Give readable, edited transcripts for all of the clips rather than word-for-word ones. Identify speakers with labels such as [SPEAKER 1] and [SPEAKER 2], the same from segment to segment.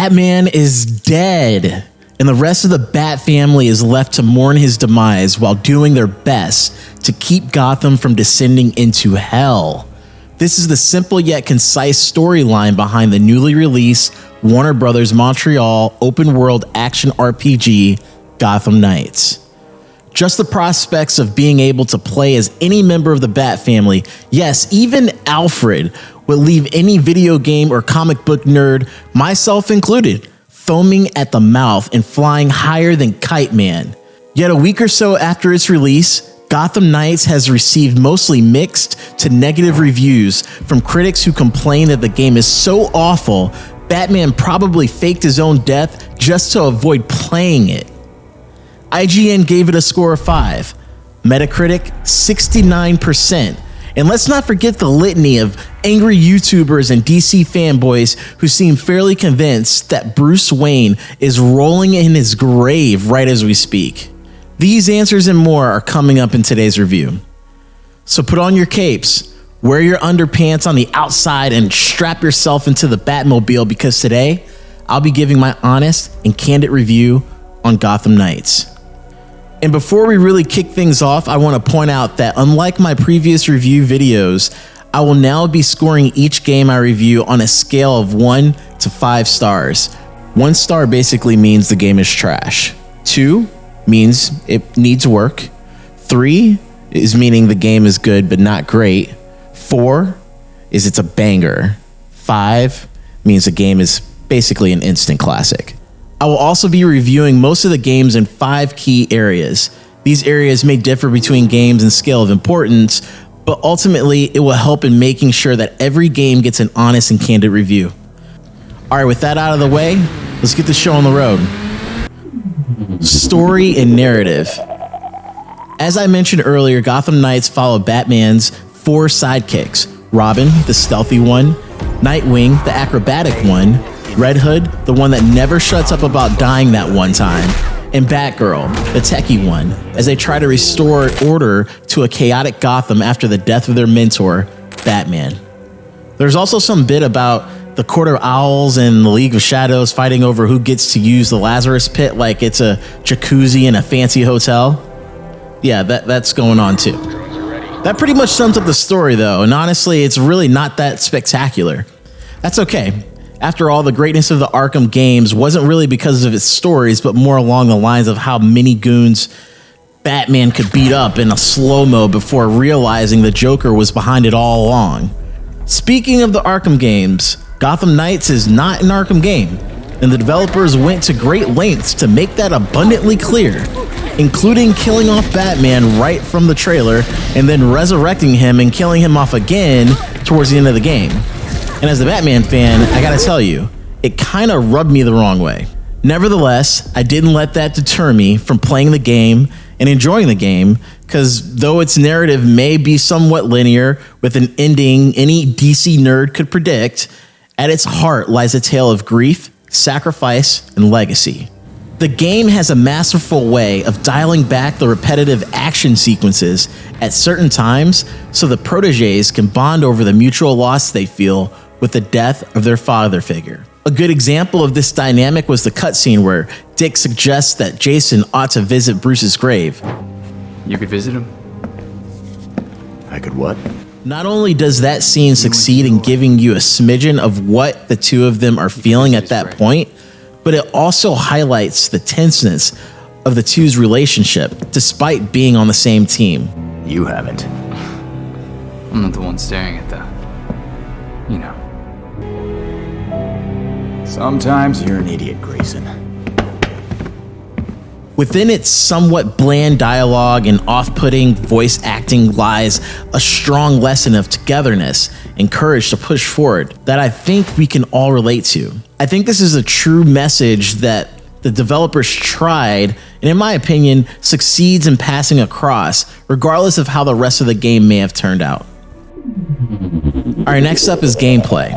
[SPEAKER 1] Batman is dead, and the rest of the Bat family is left to mourn his demise while doing their best to keep Gotham from descending into hell. This is the simple yet concise storyline behind the newly released Warner Brothers Montreal open-world action RPG, Gotham Knights. Just the prospects of being able to play as any member of the Bat family, yes, even Alfred, would leave any video game or comic book nerd, myself included, foaming at the mouth and flying higher than Kiteman. Yet a week or so after its release, Gotham Knights has received mostly mixed to negative reviews from critics who complain that the game is so awful, Batman probably faked his own death just to avoid playing it. IGN gave it a score of 5, Metacritic 69%, and let's not forget the litany of angry YouTubers and DC fanboys who seem fairly convinced that Bruce Wayne is rolling in his grave right as we speak. These answers and more are coming up in today's review. So put on your capes, wear your underpants on the outside, and strap yourself into the Batmobile, because today I'll be giving my honest and candid review on Gotham Knights. And before we really kick things off, I want to point out that unlike my previous review videos, I will now be scoring each game I review on a scale of 1 to 5 stars. 1 star basically means the game is trash. 2 means it needs work. 3 is meaning the game is good but not great. 4 is it's a banger. 5 means the game is basically an instant classic. I will also be reviewing most of the games in 5 key areas. These areas may differ between games and scale of importance, but ultimately it will help in making sure that every game gets an honest and candid review. All right, with that out of the way, let's get the show on the road. Story and narrative. As I mentioned earlier, Gotham Knights follow Batman's 4 sidekicks: Robin, the stealthy one; Nightwing, the acrobatic one; Red Hood, the one that never shuts up about dying that one time; and Batgirl, the techie one, as they try to restore order to a chaotic Gotham after the death of their mentor, Batman. There's also some bit about the Court of Owls and the League of Shadows fighting over who gets to use the Lazarus Pit like it's a jacuzzi in a fancy hotel. Yeah, that's going on too. That pretty much sums up the story though, and honestly, it's really not that spectacular. That's okay. After all, the greatness of the Arkham games wasn't really because of its stories, but more along the lines of how many goons Batman could beat up in a slow-mo before realizing the Joker was behind it all along. Speaking of the Arkham games, Gotham Knights is not an Arkham game, and the developers went to great lengths to make that abundantly clear, including killing off Batman right from the trailer and then resurrecting him and killing him off again towards the end of the game. And as a Batman fan, I gotta tell you, it kinda rubbed me the wrong way. Nevertheless, I didn't let that deter me from playing the game and enjoying the game, because though its narrative may be somewhat linear with an ending any DC nerd could predict, at its heart lies a tale of grief, sacrifice, and legacy. The game has a masterful way of dialing back the repetitive action sequences at certain times so the protégés can bond over the mutual loss they feel with the death of their father figure. A good example of this dynamic was the cutscene where Dick suggests that Jason ought to visit Bruce's grave.
[SPEAKER 2] You could visit him?
[SPEAKER 3] I could what?
[SPEAKER 1] Not only does that scene succeed in giving you a smidgen of what the two of them are feeling at that point, but it also highlights the tenseness of the two's relationship despite being on the same team.
[SPEAKER 3] You haven't.
[SPEAKER 2] I'm not the one staring at the... you know.
[SPEAKER 3] Sometimes you're an idiot, Grayson.
[SPEAKER 1] Within its somewhat bland dialogue and off-putting voice acting lies a strong lesson of togetherness and courage to push forward that I think we can all relate to. I think this is a true message that the developers tried, and in my opinion, succeeds in passing across, regardless of how the rest of the game may have turned out. Alright, next up is gameplay.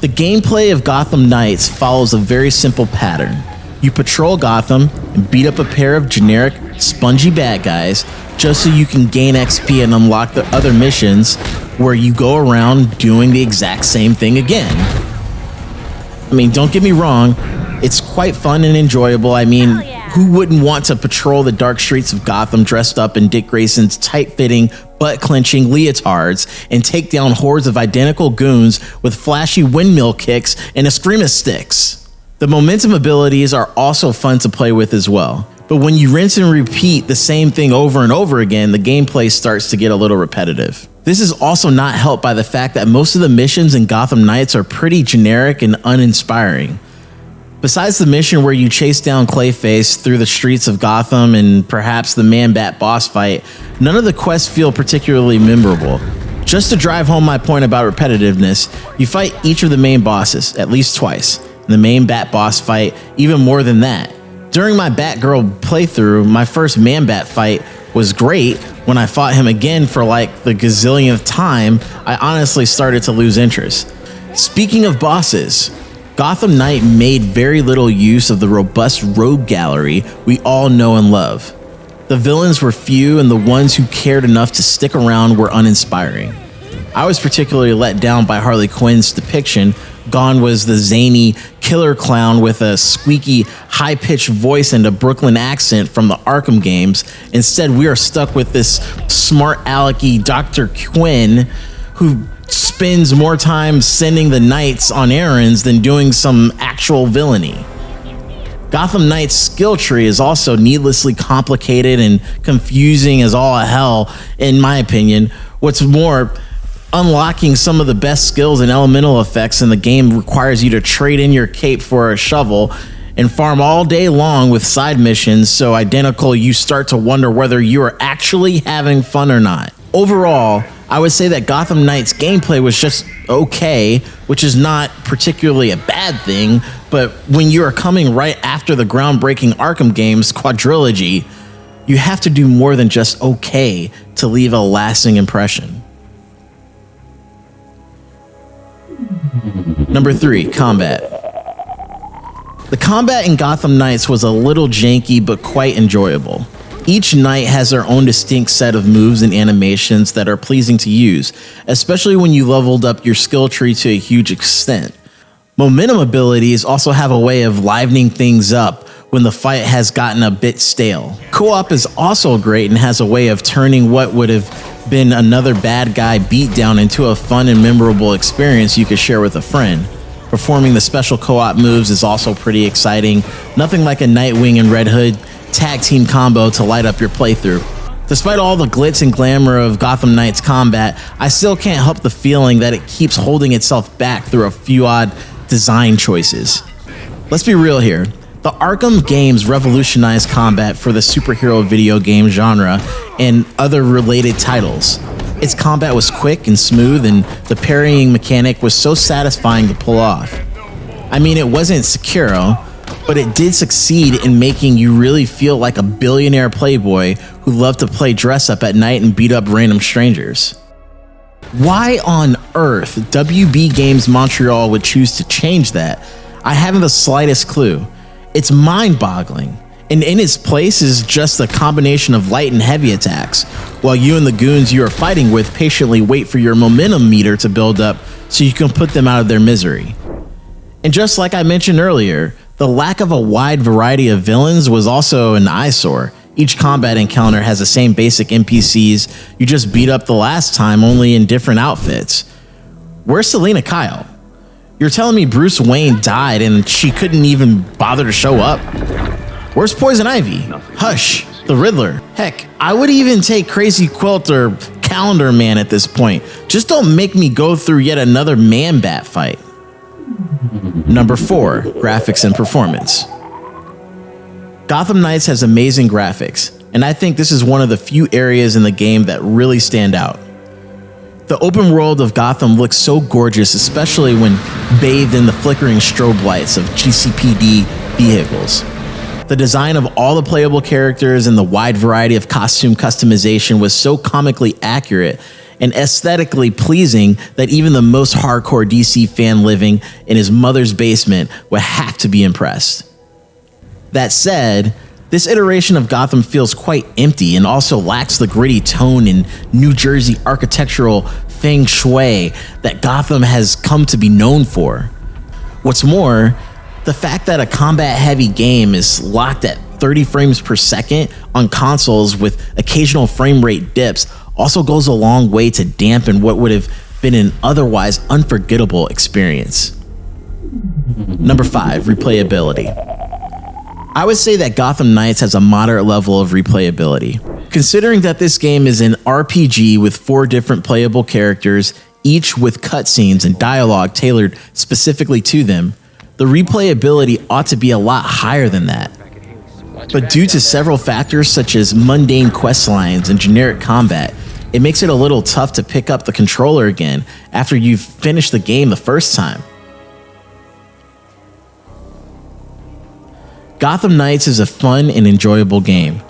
[SPEAKER 1] The gameplay of Gotham Knights follows a very simple pattern. You patrol Gotham and beat up a pair of generic, spongy bad guys just so you can gain XP and unlock the other missions where you go around doing the exact same thing again. I mean, don't get me wrong, it's quite fun and enjoyable. I mean, who wouldn't want to patrol the dark streets of Gotham dressed up in Dick Grayson's tight-fitting, butt-clenching leotards and take down hordes of identical goons with flashy windmill kicks and escrima sticks? The momentum abilities are also fun to play with as well. But when you rinse and repeat the same thing over and over again, the gameplay starts to get a little repetitive. This is also not helped by the fact that most of the missions in Gotham Knights are pretty generic and uninspiring. Besides the mission where you chase down Clayface through the streets of Gotham and perhaps the Man-Bat boss fight, none of the quests feel particularly memorable. Just to drive home my point about repetitiveness, you fight each of the main bosses at least twice. In the main Bat boss fight, even more than that. During my Batgirl playthrough, my first Man-Bat fight was great. When I fought him again for like the gazillionth time, I honestly started to lose interest. Speaking of bosses, Gotham Knight made very little use of the robust rogue gallery we all know and love. The villains were few and the ones who cared enough to stick around were uninspiring. I was particularly let down by Harley Quinn's depiction. Gone was the zany killer clown with a squeaky, high-pitched voice and a Brooklyn accent from the Arkham games. Instead, we are stuck with this smart alecky Dr. Quinn who spends more time sending the Knights on errands than doing some actual villainy. Gotham Knight's skill tree is also needlessly complicated and confusing as all hell, in my opinion. What's more, unlocking some of the best skills and elemental effects in the game requires you to trade in your cape for a shovel and farm all day long with side missions so identical you start to wonder whether you are actually having fun or not. Overall, I would say that Gotham Knights gameplay was just okay, which is not particularly a bad thing, but when you are coming right after the groundbreaking Arkham games quadrilogy, you have to do more than just okay to leave a lasting impression. Number 3, combat. The combat in Gotham Knights was a little janky but quite enjoyable. Each knight has their own distinct set of moves and animations that are pleasing to use, especially when you leveled up your skill tree to a huge extent. Momentum abilities also have a way of livening things up when the fight has gotten a bit stale. Co-op is also great and has a way of turning what would have been another bad guy beatdown into a fun and memorable experience you could share with a friend. Performing the special co-op moves is also pretty exciting. Nothing like a Nightwing and Red Hood tag team combo to light up your playthrough. Despite all the glitz and glamour of Gotham Knights combat, I still can't help the feeling that it keeps holding itself back through a few odd design choices. Let's be real here. The Arkham games revolutionized combat for the superhero video game genre and other related titles. Its combat was quick and smooth, and the parrying mechanic was so satisfying to pull off. I mean, it wasn't Sekiro, but it did succeed in making you really feel like a billionaire playboy who loved to play dress up at night and beat up random strangers. Why on earth WB Games Montreal would choose to change that, I haven't the slightest clue. It's mind-boggling, and in its place is just a combination of light and heavy attacks, while you and the goons you are fighting with patiently wait for your momentum meter to build up so you can put them out of their misery. And just like I mentioned earlier, the lack of a wide variety of villains was also an eyesore. Each combat encounter has the same basic NPCs you just beat up the last time, only in different outfits. Where's Selina Kyle? You're telling me Bruce Wayne died and she couldn't even bother to show up? Where's Poison Ivy? Hush, the Riddler. Heck, I would even take Crazy Quilt or Calendar Man at this point. Just don't make me go through yet another Man-Bat fight. Number 4, graphics and performance. Gotham Knights has amazing graphics, and I think this is one of the few areas in the game that really stand out. The open world of Gotham looks so gorgeous, especially when bathed in the flickering strobe lights of GCPD vehicles. The design of all the playable characters and the wide variety of costume customization was so comically accurate and aesthetically pleasing that even the most hardcore DC fan living in his mother's basement would have to be impressed. That said, this iteration of Gotham feels quite empty and also lacks the gritty tone and New Jersey architectural feng shui that Gotham has come to be known for. What's more, the fact that a combat-heavy game is locked at 30 frames per second on consoles with occasional frame rate dips also goes a long way to dampen what would have been an otherwise unforgettable experience. Number 5, replayability. I would say that Gotham Knights has a moderate level of replayability. Considering that this game is an RPG with 4 different playable characters, each with cutscenes and dialogue tailored specifically to them, the replayability ought to be a lot higher than that. But due to several factors such as mundane quest lines and generic combat, it makes it a little tough to pick up the controller again after you've finished the game the first time. Gotham Knights is a fun and enjoyable game.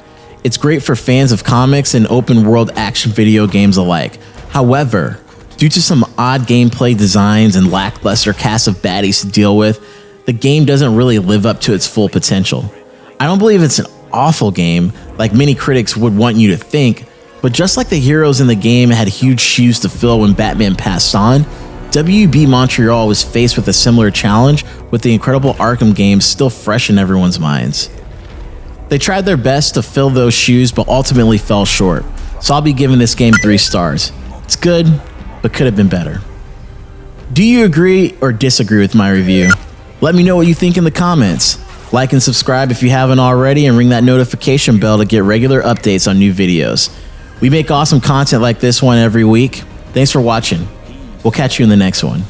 [SPEAKER 1] It's great for fans of comics and open world action video games alike. However, due to some odd gameplay designs and lackluster cast of baddies to deal with, the game doesn't really live up to its full potential. I don't believe it's an awful game, like many critics would want you to think, but just like the heroes in the game had huge shoes to fill when Batman passed on, WB Montreal was faced with a similar challenge with the incredible Arkham games still fresh in everyone's minds. They tried their best to fill those shoes but ultimately fell short, so I'll be giving this game 3 stars. It's good, but could have been better. Do you agree or disagree with my review? Let me know what you think in the comments. Like and subscribe if you haven't already, and ring that notification bell to get regular updates on new videos. We make awesome content like this one every week. Thanks for watching. We'll catch you in the next one.